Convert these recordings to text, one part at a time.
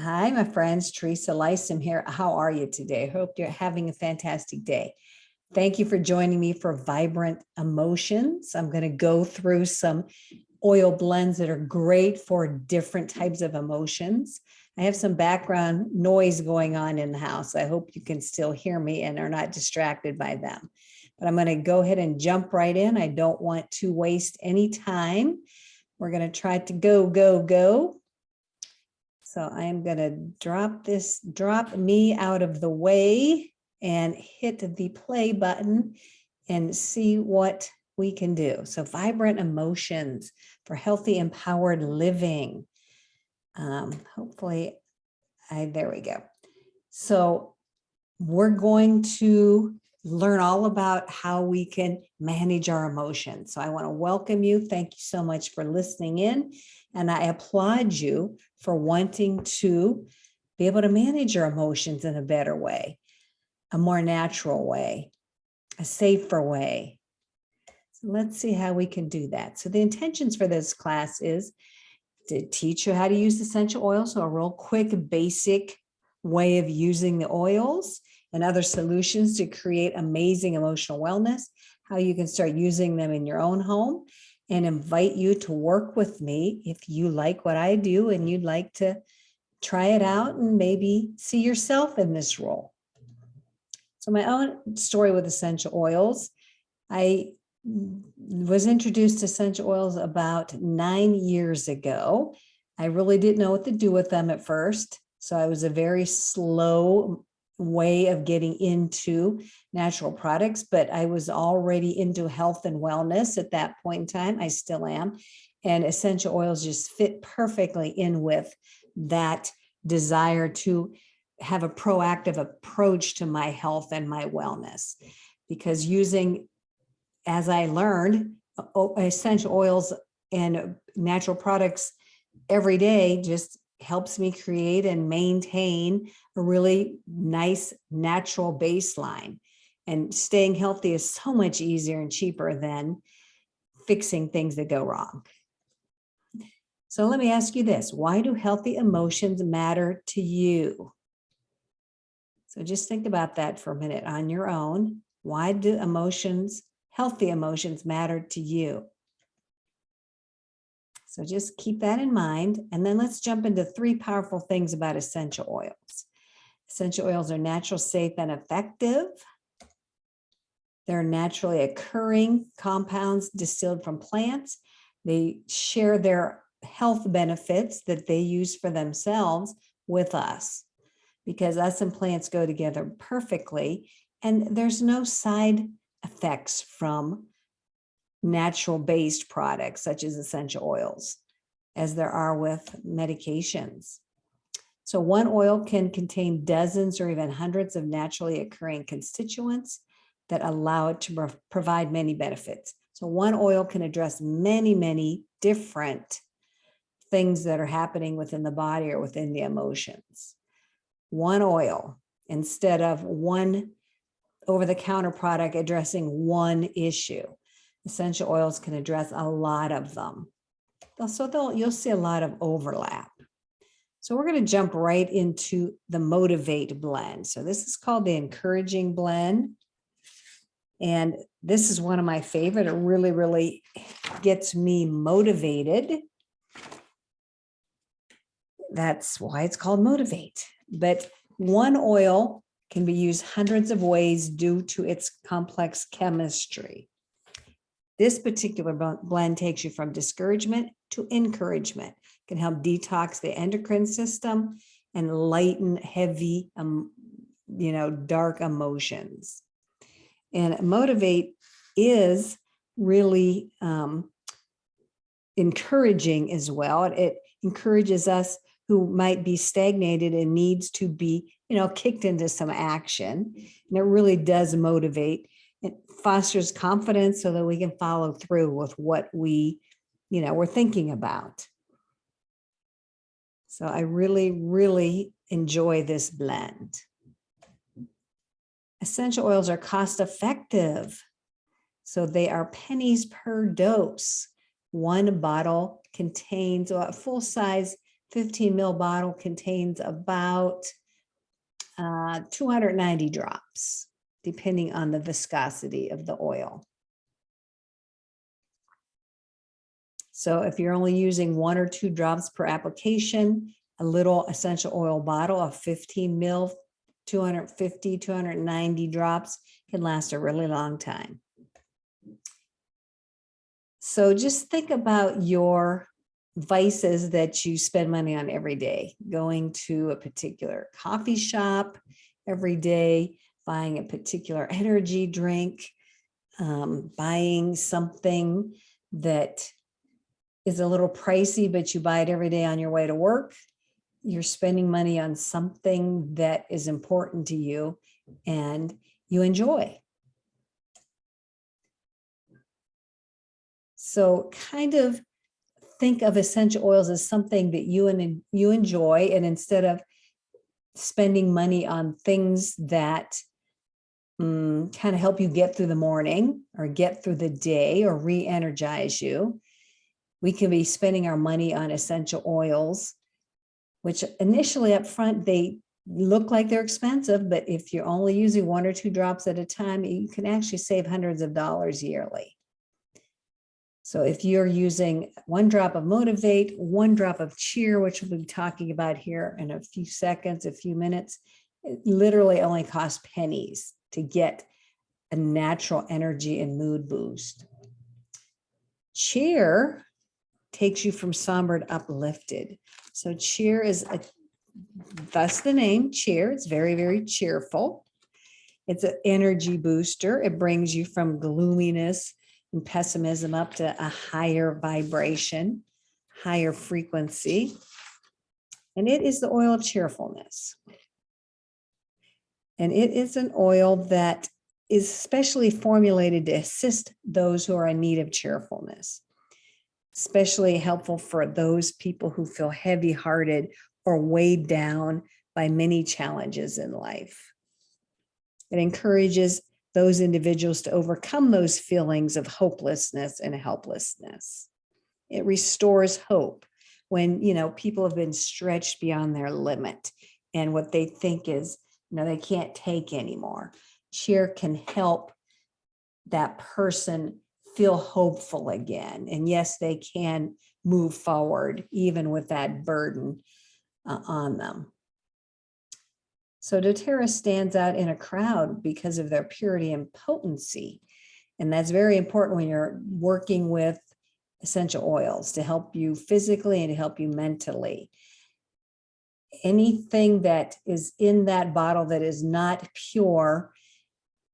Hi, my friends. Teresa Lysam here. How are you today? I hope you're having a fantastic day. Thank you for joining me for Vibrant Emotions. I'm going to go through some oil blends that are great for different types of emotions. I have some background noise going on in the house. I hope you can still hear me and are not distracted by them. But I'm going to go ahead and jump right in. I don't want to waste any time. We're going to try to go. So I'm going to drop me out of the way and hit the play button and see what we can do. So vibrant emotions for healthy, empowered living. Hopefully, there we go. So we're going to learn all about how we can manage our emotions. So I want to welcome you. Thank you so much for listening in. And I applaud you for wanting to be able to manage your emotions in a better way, a more natural way, a safer way. So let's see how we can do that. So the intentions for this class is to teach you how to use essential oils. So a real quick, basic way of using the oils and other solutions to create amazing emotional wellness, how you can start using them in your own home, and invite you to work with me if you like what I do and you'd like to try it out and maybe see yourself in this role. So my own story with essential oils, I was introduced to essential oils about 9 years ago. I really didn't know what to do with them at first. So I was a very slow way of getting into natural products, but I was already into health and wellness at that point in time. I still am. And essential oils just fit perfectly in with that desire to have a proactive approach to my health and my wellness. Because using, as I learned, essential oils and natural products every day just helps me create and maintain a really nice natural baseline. And staying healthy is so much easier and cheaper than fixing things that go wrong. So let me ask you this: why do healthy emotions matter to you? So just think about that for a minute on your own. Why do healthy emotions matter to you? So just keep that in mind. And then let's jump into 3 powerful things about essential oils. Essential oils are natural, safe, and effective. They're naturally occurring compounds distilled from plants. They share their health benefits that they use for themselves with us, because us and plants go together perfectly. And there's no side effects from natural-based products such as essential oils as there are with medications. So one oil can contain dozens or even hundreds of naturally occurring constituents that allow it to provide many benefits. So one oil can address many, many different things that are happening within the body or within the emotions. One oil, instead of one over-the-counter product addressing one issue. Essential oils can address a lot of them. So you'll see a lot of overlap. So we're going to jump right into the Motivate blend. So this is called the Encouraging blend. And this is one of my favorite. It really, really gets me motivated. That's why it's called Motivate. But one oil can be used hundreds of ways due to its complex chemistry. This particular blend takes you from discouragement to encouragement. It can help detox the endocrine system and lighten heavy, dark emotions. And Motivate is really encouraging as well. It encourages us who might be stagnated and needs to be, kicked into some action. And it really does motivate. It fosters confidence so that we can follow through with what we're thinking about. So I really, really enjoy this blend. Essential oils are cost effective. So they are pennies per dose. One bottle contains a full size 15 ml bottle contains about 290 drops, depending on the viscosity of the oil. So if you're only using 1 or 2 drops per application, a little essential oil bottle of 15 ml, 250, 290 drops can last a really long time. So just think about your vices that you spend money on every day, going to a particular coffee shop every day, buying a particular energy drink, buying something that is a little pricey, but you buy it every day on your way to work. You're spending money on something that is important to you and you enjoy. So kind of think of essential oils as something that you enjoy, and instead of spending money on things that kind of help you get through the morning or get through the day or re-energize you, we can be spending our money on essential oils, which initially up front, they look like they're expensive, but if you're only using 1 or 2 drops at a time, you can actually save hundreds of dollars yearly. So if you're using 1 drop of Motivate, 1 drop of Cheer, which we'll be talking about here in a few seconds, a few minutes, it literally only costs pennies to get a natural energy and mood boost. Cheer takes you from somber to uplifted. So Cheer is, thus the name, Cheer. It's very, very cheerful. It's an energy booster. It brings you from gloominess and pessimism up to a higher vibration, higher frequency. And it is the oil of cheerfulness. And it is an oil that is specially formulated to assist those who are in need of cheerfulness, especially helpful for those people who feel heavy-hearted or weighed down by many challenges in life. It encourages those individuals to overcome those feelings of hopelessness and helplessness. It restores hope when, people have been stretched beyond their limit and what they think is, they can't take anymore. Cheer can help that person feel hopeful again. And yes, they can move forward even with that burden on them. So doTERRA stands out in a crowd because of their purity and potency. And that's very important when you're working with essential oils to help you physically and to help you mentally. Anything that is in that bottle that is not pure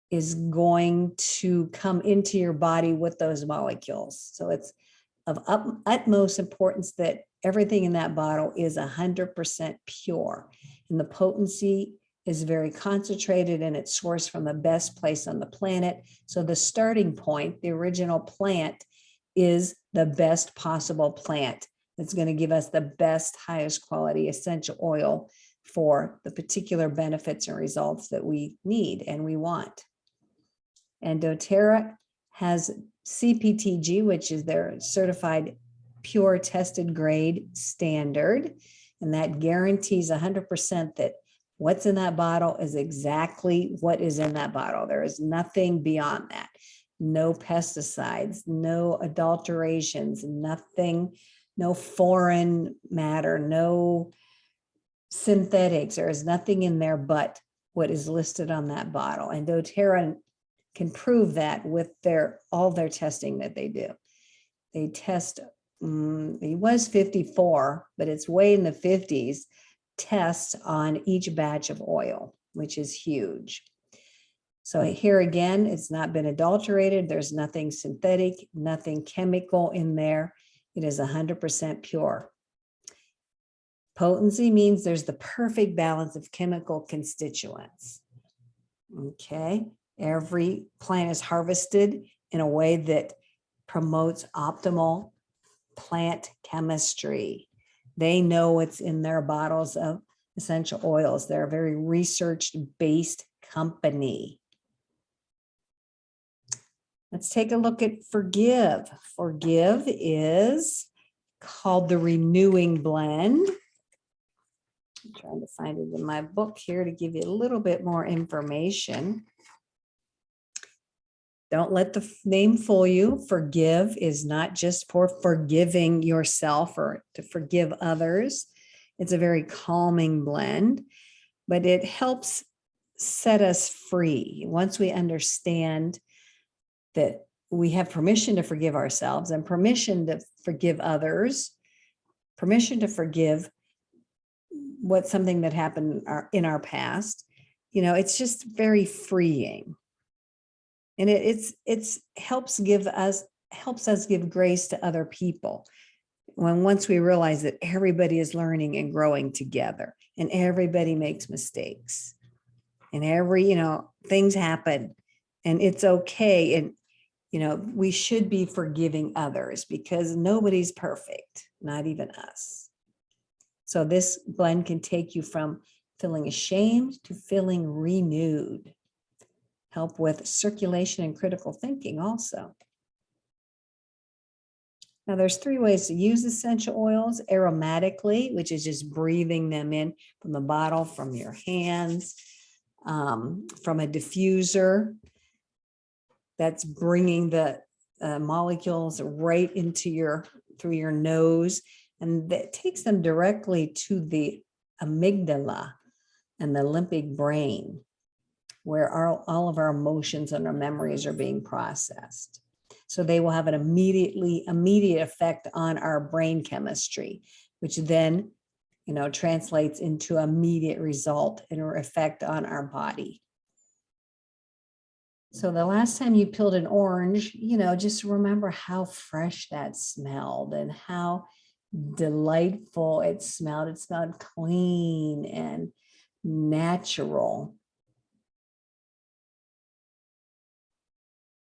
is going to come into your body with those molecules. So it's of utmost importance that everything in that bottle is 100% pure. And the potency is very concentrated and it's sourced from the best place on the planet. So the starting point, the original plant, is the best possible plant that's going to give us the best, highest quality essential oil for the particular benefits and results that we need and we want. And doTERRA has CPTG, which is their certified pure tested grade standard. And that guarantees 100% that what's in that bottle is exactly what is in that bottle. There is nothing beyond that. No pesticides, no adulterations, nothing, no foreign matter, no synthetics. There is nothing in there but what is listed on that bottle. And doTERRA can prove that with all their testing that they do. They test, it was 54, but it's way in the 50s tests on each batch of oil, which is huge. So here again, it's not been adulterated. There's nothing synthetic, nothing chemical in there. It is 100% pure. Potency means there's the perfect balance of chemical constituents. Okay. Every plant is harvested in a way that promotes optimal plant chemistry. They know what's in their bottles of essential oils. They're a very research-based company. Let's take a look at Forgive. Forgive is called the Renewing Blend. I'm trying to find it in my book here to give you a little bit more information. Don't let the name fool you. Forgive is not just for forgiving yourself or to forgive others. It's a very calming blend, but it helps set us free. Once we understand that we have permission to forgive ourselves and permission to forgive others, permission to forgive what something that happened in our past, it's just very freeing. And it's helps us give grace to other people. Once we realize that everybody is learning and growing together and everybody makes mistakes and things happen and it's okay. And, we should be forgiving others because nobody's perfect, not even us. So this blend can take you from feeling ashamed to feeling renewed. Help with circulation and critical thinking also. Now there's 3 ways to use essential oils: aromatically, which is just breathing them in from the bottle, from your hands, from a diffuser, that's bringing the molecules right into through your nose, and that takes them directly to the amygdala and the limbic brain, where all of our emotions and our memories are being processed. So they will have an immediate effect on our brain chemistry, which then, translates into immediate result and or effect on our body. So the last time you peeled an orange, just remember how fresh that smelled and how delightful it smelled. It smelled clean and natural.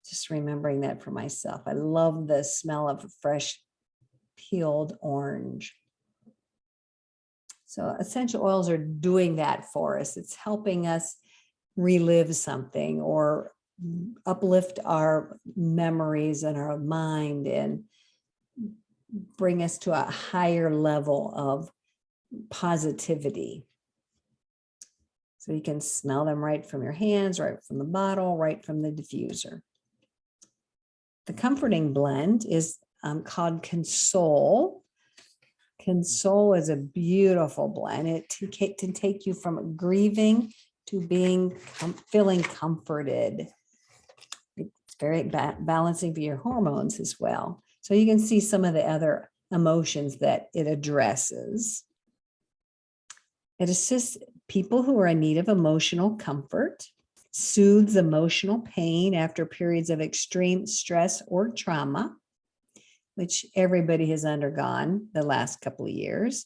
Just remembering that for myself. I love the smell of a fresh peeled orange. So essential oils are doing that for us. It's helping us relive something or uplift our memories and our mind and bring us to a higher level of positivity. So you can smell them right from your hands, right from the bottle, right from the diffuser. The comforting blend is called Console. Console is a beautiful blend. It can take you from grieving to feeling comforted. It's very balancing for your hormones as well. So you can see some of the other emotions that it addresses. It assists people who are in need of emotional comfort, soothes emotional pain after periods of extreme stress or trauma, which everybody has undergone the last couple of years.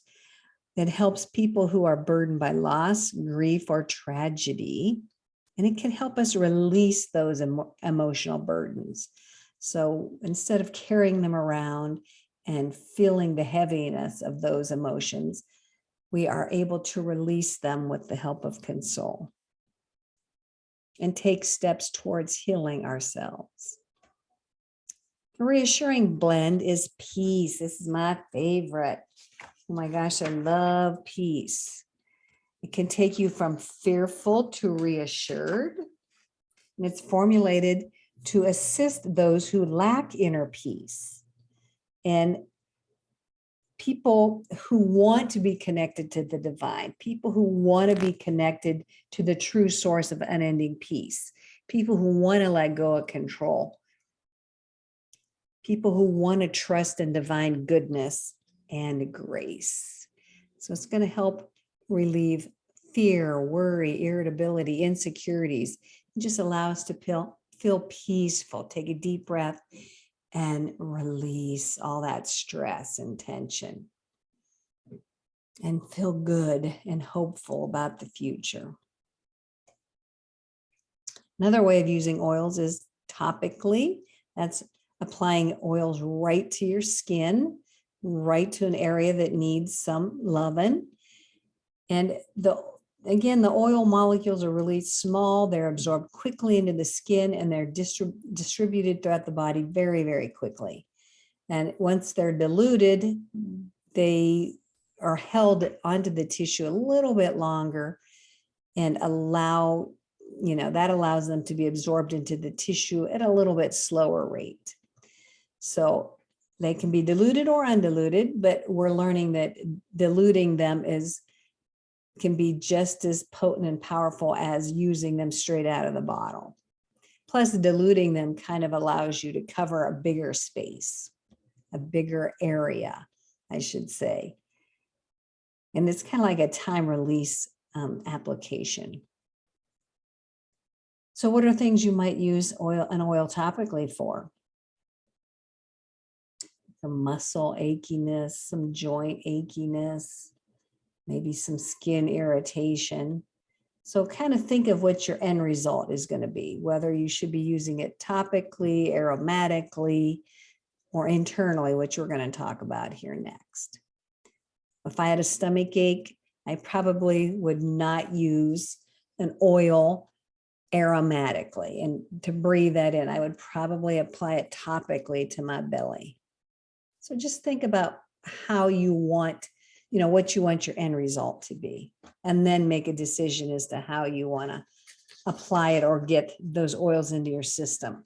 It helps people who are burdened by loss, grief, or tragedy, and it can help us release those emotional burdens. So instead of carrying them around and feeling the heaviness of those emotions, we are able to release them with the help of Console and take steps towards healing ourselves. The reassuring blend is Peace. This is my favorite. Oh my gosh, I love Peace. It can take you from fearful to reassured. And it's formulated to assist those who lack inner peace and people who want to be connected to the divine, people who want to be connected to the true source of unending peace, people who want to let go of control, people who want to trust in divine goodness and grace. So it's going to help relieve fear, worry, irritability, insecurities, and just allow us to feel peaceful. Take a deep breath and release all that stress and tension and feel good and hopeful about the future. Another way of using oils is topically. That's applying oils right to your skin, right to an area that needs some loving. And again, the oil molecules are really small. They're absorbed quickly into the skin and they're distributed throughout the body very, very quickly. And once they're diluted, they are held onto the tissue a little bit longer and allow, that allows them to be absorbed into the tissue at a little bit slower rate. So they can be diluted or undiluted, but we're learning that diluting them can be just as potent and powerful as using them straight out of the bottle. Plus, diluting them kind of allows you to cover a bigger space, a bigger area, I should say. And it's kind of like a time release application. So what are things you might use an oil topically for? Some muscle achiness, some joint achiness, maybe some skin irritation. So kind of think of what your end result is going to be, whether you should be using it topically, aromatically, or internally, which we're going to talk about here next. If I had a stomach ache, I probably would not use an oil aromatically. And to breathe that in, I would probably apply it topically to my belly. So just think about how you want, what you want your end result to be, and then make a decision as to how you want to apply it or get those oils into your system.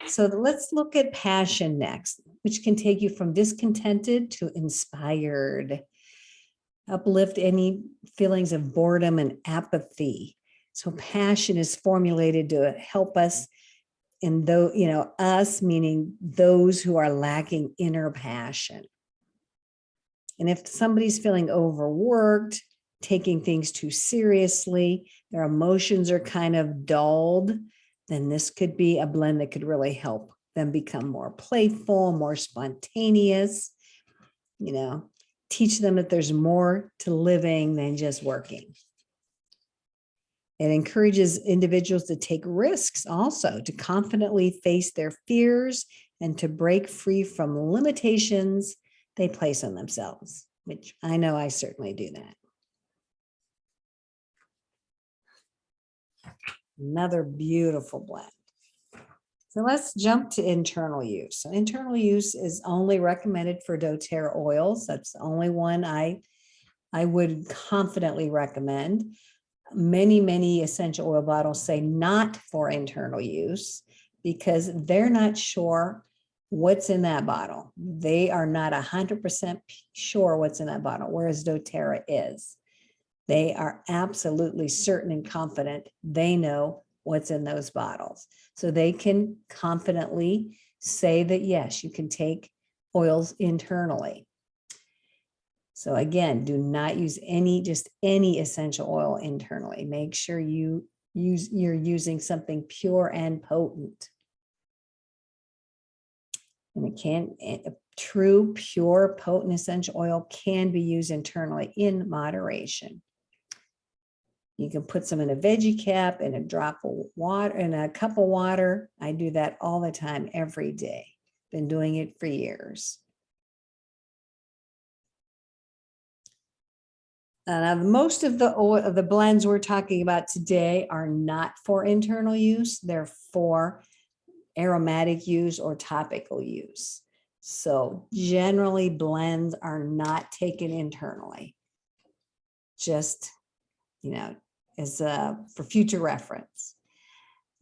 So let's look at passion next, which can take you from discontented to inspired, uplift any feelings of boredom and apathy. So passion is formulated to help us in us, meaning those who are lacking inner passion. And if somebody's feeling overworked, taking things too seriously, their emotions are kind of dulled, then this could be a blend that could really help them become more playful, more spontaneous, teach them that there's more to living than just working. It encourages individuals to take risks also, to confidently face their fears and to break free from limitations they place on themselves, which I know I certainly do that. Another beautiful blend. So let's jump to internal use. So internal use is only recommended for doTERRA oils. That's the only one I would confidently recommend. Many essential oil bottles say not for internal use because they're not sure what's in that bottle. They are not 100% sure what's in that bottle, whereas doTERRA is. They are absolutely certain and confident they know what's in those bottles. So they can confidently say that, yes, you can take oils internally. So again, do not use any essential oil internally. Make sure you're using something pure and potent. And a true, pure, potent essential oil can be used internally in moderation. You can put some in a veggie cap and a drop of water and a cup of water. I do that all the time, every day. Been doing it for years. Most of the blends we're talking about today are not for internal use. They're for aromatic use or topical use. So generally blends are not taken internally. Just, as for future reference.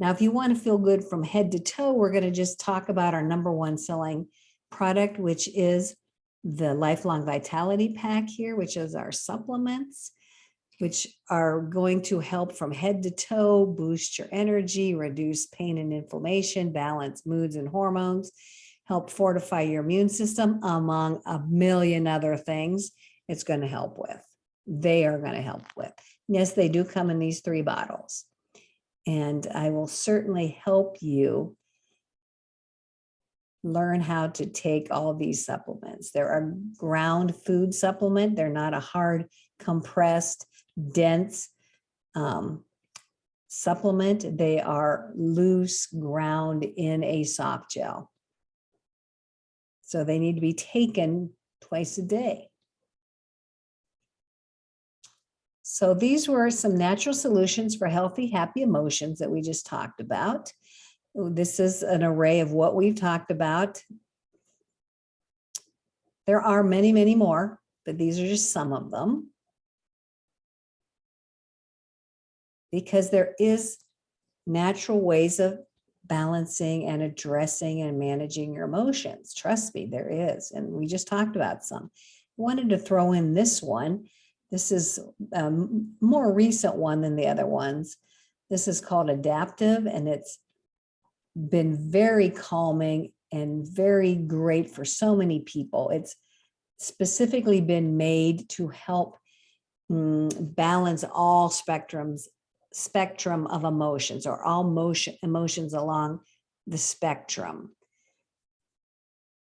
Now, if you want to feel good from head to toe, we're going to just talk about our #1 selling product, which is the Lifelong Vitality Pack here, which is our supplements, which are going to help from head to toe, boost your energy, reduce pain and inflammation, balance moods and hormones, help fortify your immune system, among a million other things it's going to help with. They are going to help with. Yes, they do come in these 3 bottles. And I will certainly help you learn how to take all of these supplements. They're a ground food supplement. They're not a hard, compressed, dense supplement. They are loose, ground in a soft gel. So they need to be taken twice a day. So these were some natural solutions for healthy, happy emotions that we just talked about. This is an array of what we've talked about. There are many more. but these are just some of them. Because there is natural ways of balancing and addressing and managing your emotions. Trust me, there is. And we just talked about some. I wanted to throw in this one. This is a more recent one than the other ones. This is called Adaptive, and it's been very calming and very great for so many people. It's specifically been made to help balance all spectrum of emotions, or all emotions along the spectrum.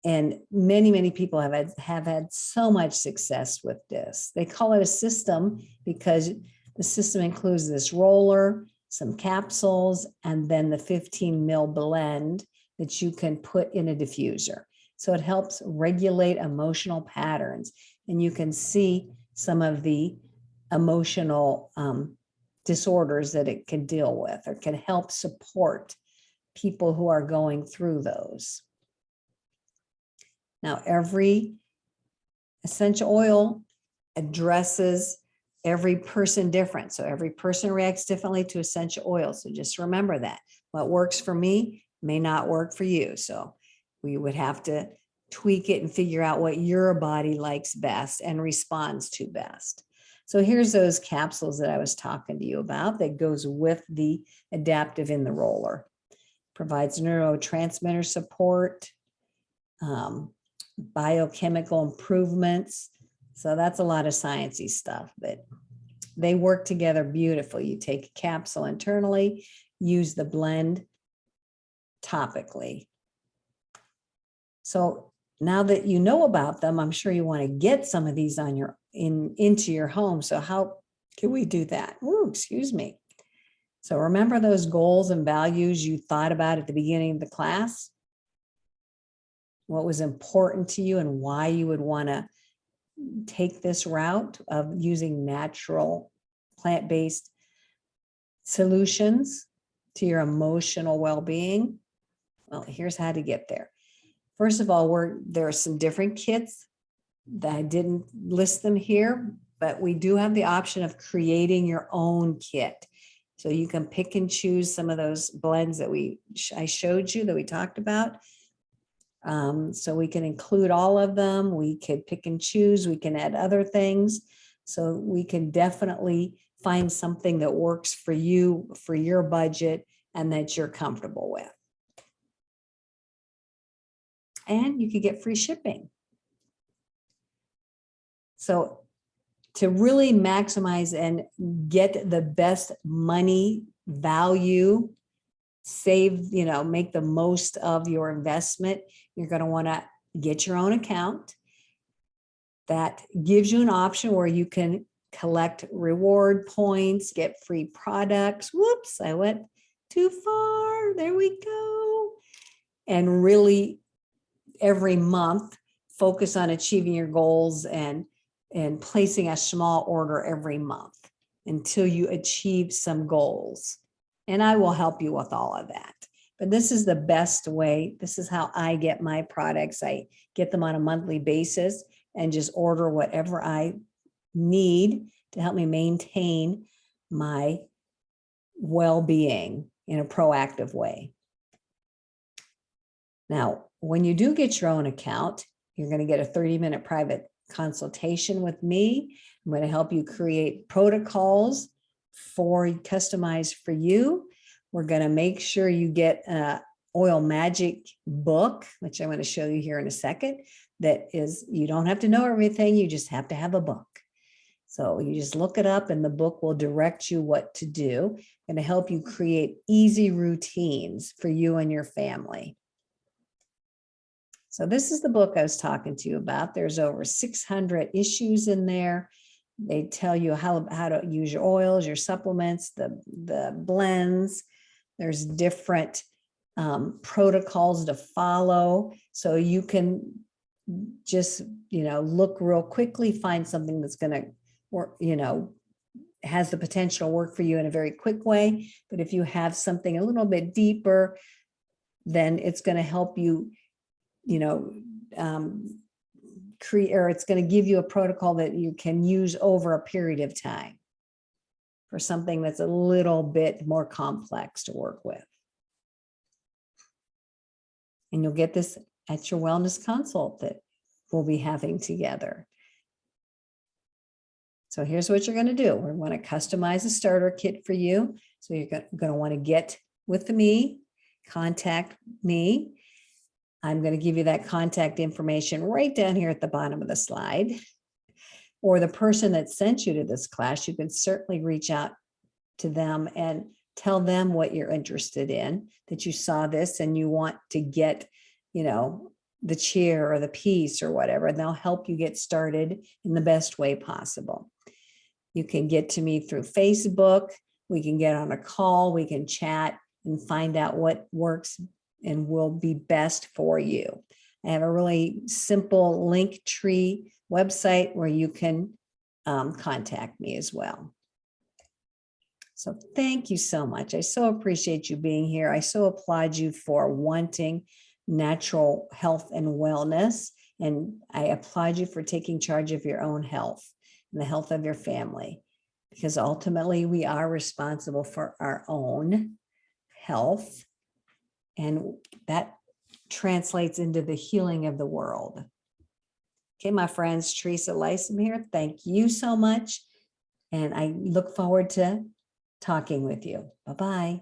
And many people have had so much success with this. They call it a system because the system includes this roller, some capsules, and then the 15 ml blend that you can put in a diffuser. So it helps regulate emotional patterns, and you can see some of the emotional disorders that it can deal with, or can help support people who are going through those. Now, every essential oil addresses every person different. So every person reacts differently to essential oil. So just remember that. What works for me may not work for you. So we would have to tweak it and figure out what your body likes best and responds to best. So here's those capsules that I was talking to you about that goes with the Adaptive in the roller. Provides neurotransmitter support, biochemical improvements. So that's a lot of sciencey stuff, but they work together beautifully. You take a capsule internally, use the blend topically. So now that you know about them, I'm sure you want to get some of these on your into your home. So how can we do that? Ooh, excuse me. So remember those goals and values you thought about at the beginning of the class? What was important to you and why you would want to take this route of using natural plant-based solutions to your emotional well-being? Well, here's how to get there. First of all, there are some different kits that I didn't list them here, but we do have the option of creating your own kit. So you can pick and choose some of those blends that I showed you, that we talked about. So we can include all of them. We could pick and choose. We can add other things. So we can definitely find something that works for you, for your budget, and that you're comfortable with. And you could get free shipping. So to really maximize and get the best money value, save, make the most of your investment, you're going to want to get your own account. That gives you an option where you can collect reward points, get free products. Whoops, I went too far. There we go. And really, every month, focus on achieving your goals and placing a small order every month until you achieve some goals. And I will help you with all of that. But this is the best way. This is how I get my products. I get them on a monthly basis and just order whatever I need to help me maintain my well-being in a proactive way. Now, when you do get your own account, you're going to get a 30-minute private consultation with me. I'm going to help you create protocols customized for you. We're going to make sure you get an Oil Magic book, which I'm going to show you here in a second. That is, you don't have to know everything. You just have to have a book. So you just look it up and the book will direct you what to do. Going to help you create easy routines for you and your family. So this is the book I was talking to you about. There's over 600 issues in there. They tell you how to use your oils, your supplements, the blends. There's different protocols to follow. So you can just, look real quickly, find something that's going to work, has the potential to work for you in a very quick way. But if you have something a little bit deeper, then it's going to help you create, or it's going to give you a protocol that you can use over a period of time for something that's a little bit more complex to work with. And you'll get this at your wellness consult that we'll be having together. So here's what you're going to do. We want to customize a starter kit for you. So you're going to want to get with me, contact me. I'm going to give you that contact information right down here at the bottom of the slide. Or the person that sent you to this class, you can certainly reach out to them and tell them what you're interested in, that you saw this and you want to get, you know, the chair or the piece or whatever, and they'll help you get started in the best way possible. You can get to me through Facebook. We can get on a call. We can chat and find out what works and will be best for you. I have a really simple Linktree website where you can contact me as well. So thank you so much. I so appreciate you being here. I so applaud you for wanting natural health and wellness. And I applaud you for taking charge of your own health and the health of your family, because ultimately we are responsible for our own health. And that translates into the healing of the world. Okay, my friends, Teresa Lysum here. Thank you so much. And I look forward to talking with you. Bye-bye.